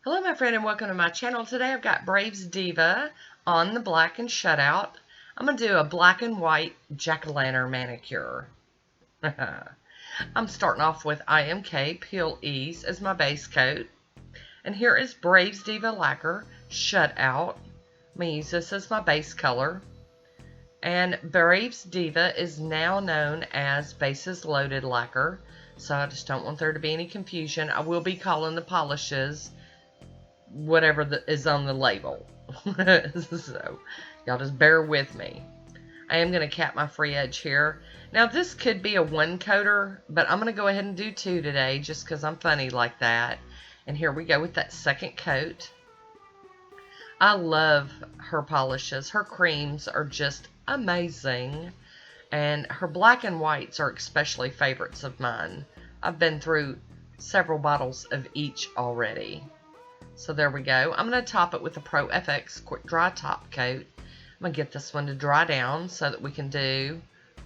Hello my friend and welcome to my channel. Today I've got Brave's Diva on the black and Shutout. I'm going to do a black and white jack-o'-lantern manicure. I'm starting off with IMK Peel Ease as my base coat. And here is Brave's Diva Lacquer Shutout. I'm going to use this as my base color. And Brave's Diva is now known as Bases Loaded Lacquer. So I just don't want there to be any confusion. I will be calling the polishes whatever is on the label. So y'all just bear with me. I am going to cap my free edge here. Now this could be a one coater, but I'm going to go ahead and do two today just because I'm funny like that. And here we go with that second coat. I love her polishes. Her creams are just amazing. And her black and whites are especially favorites of mine. I've been through several bottles of each already. So there we go. I'm going to top it with a Pro FX Quick Dry Top Coat. I'm going to get this one to dry down so that we can do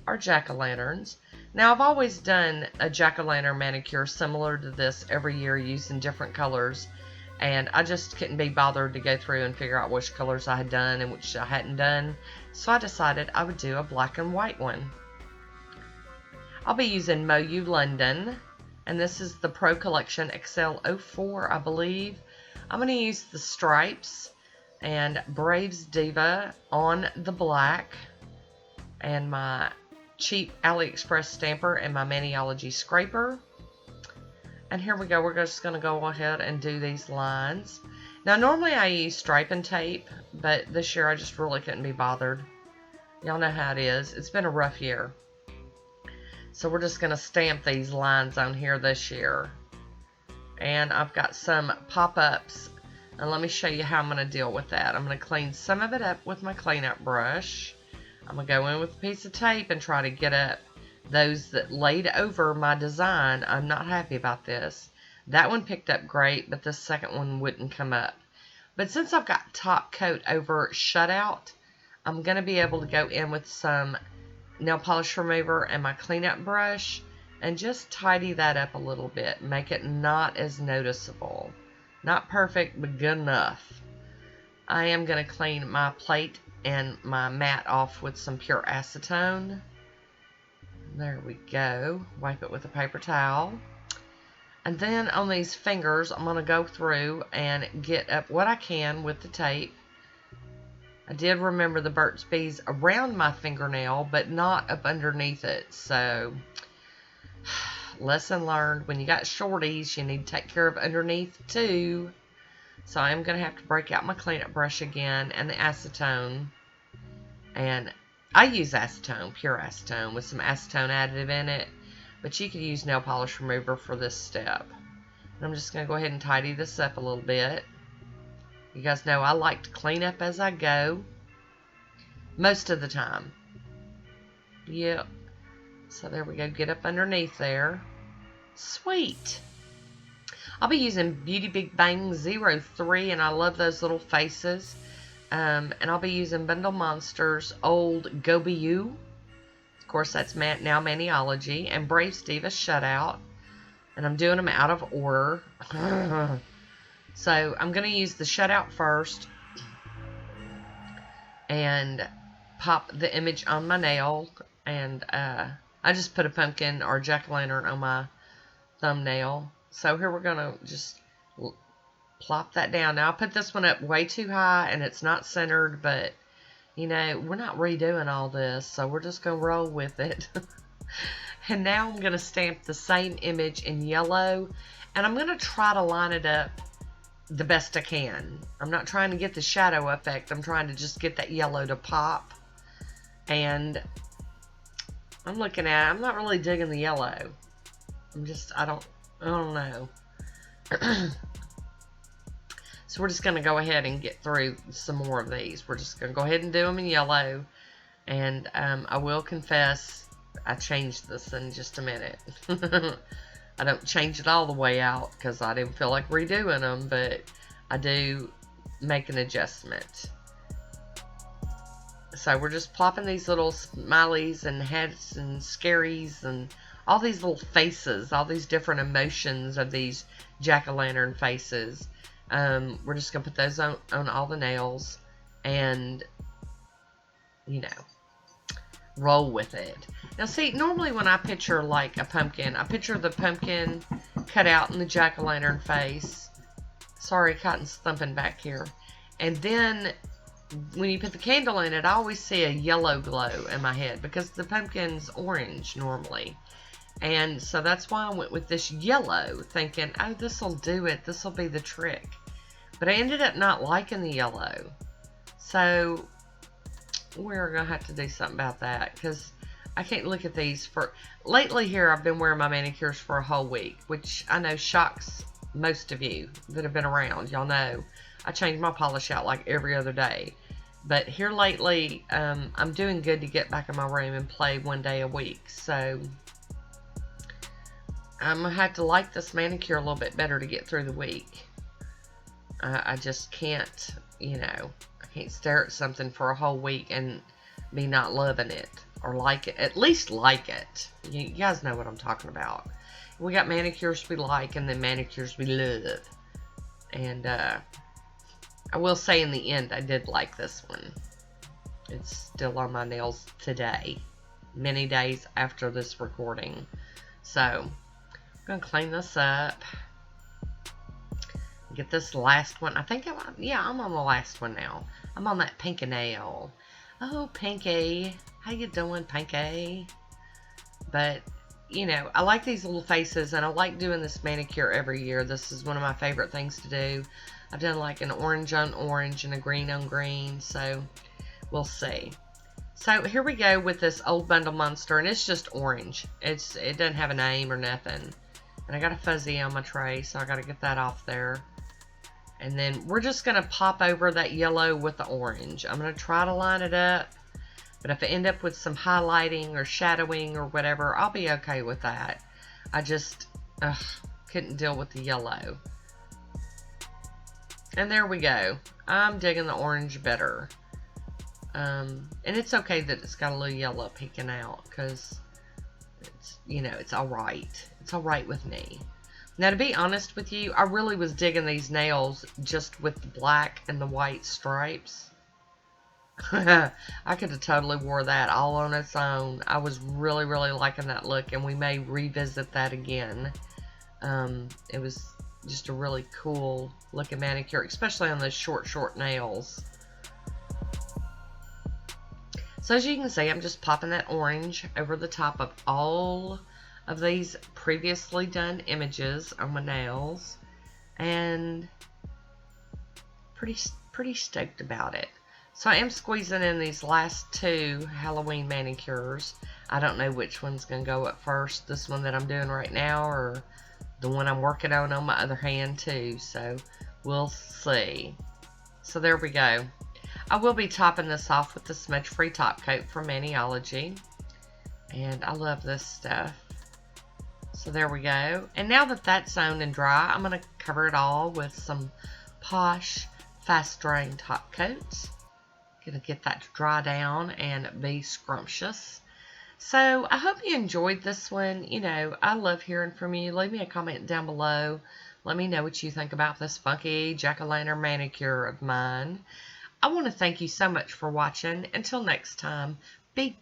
our jack-o'-lanterns. Now I've always done a jack-o'-lantern manicure similar to this every year using different colors. And I just couldn't be bothered to go through and figure out which colors I had done and which I hadn't done. So I decided I would do a black and white one. I'll be using Moyu London. And this is the Pro Collection XL04, I believe. I'm going to use the stripes and Brave's Diva on the black and my cheap AliExpress stamper and my Maniology scraper. And here we go. We're just going to go ahead and do these lines. Now normally I use striping tape, but this year I just really couldn't be bothered. Y'all know how it is. It's been a rough year. So we're just going to stamp these lines on here this year. And I've got some pop-ups, and let me show you how I'm going to deal with that. I'm going to clean some of it up with my cleanup brush. I'm going to go in with a piece of tape and try to get up those that laid over my design. I'm not happy about this. That one picked up great, but the second one wouldn't come up. But since I've got top coat over Shutout, I'm going to be able to go in with some nail polish remover and my cleanup brush and just tidy that up a little bit. Make it not as noticeable. Not perfect, but good enough. I am going to clean my plate and my mat off with some pure acetone. There we go. Wipe it with a paper towel. And then on these fingers, I'm going to go through and get up what I can with the tape. I did remember the Burt's Bees around my fingernail, but not up underneath it. So lesson learned, when you got shorties, you need to take care of underneath too. So I'm going to have to break out my cleanup brush again and the acetone. And I use acetone, pure acetone, with some acetone additive in it. But you could use nail polish remover for this step. And I'm just going to go ahead and tidy this up a little bit. You guys know I like to clean up as I go. Most of the time. Yep. So there we go. Get up underneath there. Sweet. I'll be using Beauty Big Bang 03, and I love those little faces. And I'll be using Bundle Monsters Old Go Be You. Of course, that's now Maniology. And Brave's Diva Shutout. And I'm doing them out of order. So I'm going to use the Shutout first. And pop the image on my nail. And I just put a pumpkin or jack-o'-lantern on my thumbnail. So here we're going to just plop that down. Now I put this one up way too high and it's not centered, but you know, we're not redoing all this, so we're just going to roll with it. And now I'm going to stamp the same image in yellow, and I'm going to try to line it up the best I can. I'm not trying to get the shadow effect. I'm trying to just get that yellow to pop. And I'm looking at it. I'm not really digging the yellow. I don't know. So we're just going to go ahead and get through some more of these. We're just going to go ahead and do them in yellow. And I will confess, I changed this in just a minute. I don't change it all the way out because I didn't feel like redoing them, but I do make an adjustment. So we're just plopping these little smileys and heads and scaries and all these little faces, all these different emotions of these jack-o'-lantern faces. We're just going to put those on all the nails and, you know, roll with it. Now see, normally when I picture like a pumpkin, I picture the pumpkin cut out in the jack-o'-lantern face. Sorry, Cotton's thumping back here. And then when you put the candle in it, I always see a yellow glow in my head because the pumpkin's orange normally. And so that's why I went with this yellow, thinking, oh, this will do it. This will be the trick. But I ended up not liking the yellow. So we're going to have to do something about that because I can't look at these for... Lately here, I've been wearing my manicures for a whole week, which I know shocks most of you that have been around. Y'all know I change my polish out like every other day. But here lately, I'm doing good to get back in my room and play one day a week. So I'm going to have to like this manicure a little bit better to get through the week. I just can't, you know, I can't stare at something for a whole week and be not loving it or like it. At least like it. You guys know what I'm talking about. We got manicures we like and then manicures we love. And I will say in the end, I did like this one. It's still on my nails today. Many days after this recording. So, I'm going to clean this up. Get this last one. I think I'm on the last one now. I'm on that pinky nail. Oh, Pinky. How you doing, Pinky? But, you know, I like these little faces, and I like doing this manicure every year. This is one of my favorite things to do. I've done like an orange on orange and a green on green, so we'll see. So here we go with this Old Bundle Monster, and it's just orange. It doesn't have a name or nothing. And I got a fuzzy on my tray, so I got to get that off there. And then we're just going to pop over that yellow with the orange. I'm going to try to line it up. But if I end up with some highlighting or shadowing or whatever, I'll be okay with that. I just couldn't deal with the yellow. And there we go. I'm digging the orange better. And it's okay that it's got a little yellow peeking out. Because, it's, you know, it's alright. It's alright with me. Now, to be honest with you, I really was digging these nails just with the black and the white stripes. I could have totally wore that all on its own. I was really, really liking that look, and we may revisit that again. It was just a really cool looking manicure, especially on those short nails. So as you can see, I'm just popping that orange over the top of all of these previously done images on my nails, and pretty stoked about it. So I am squeezing in these last two Halloween manicures. I don't know which one's going to go up first, this one that I'm doing right now or the one I'm working on my other hand too, so we'll see. So there we go. I will be topping this off with the smudge free top coat from Maniology, and I love this stuff. So there we go. And now that that's sewn and dry, I'm going to cover it all with some Poshe fast drying top coats. Going to get that to dry down and be scrumptious. So I hope you enjoyed this one. You know, I love hearing from you. Leave me a comment down below. Let me know what you think about this funky jack-o'-lantern manicure of mine. I want to thank you so much for watching. Until next time, be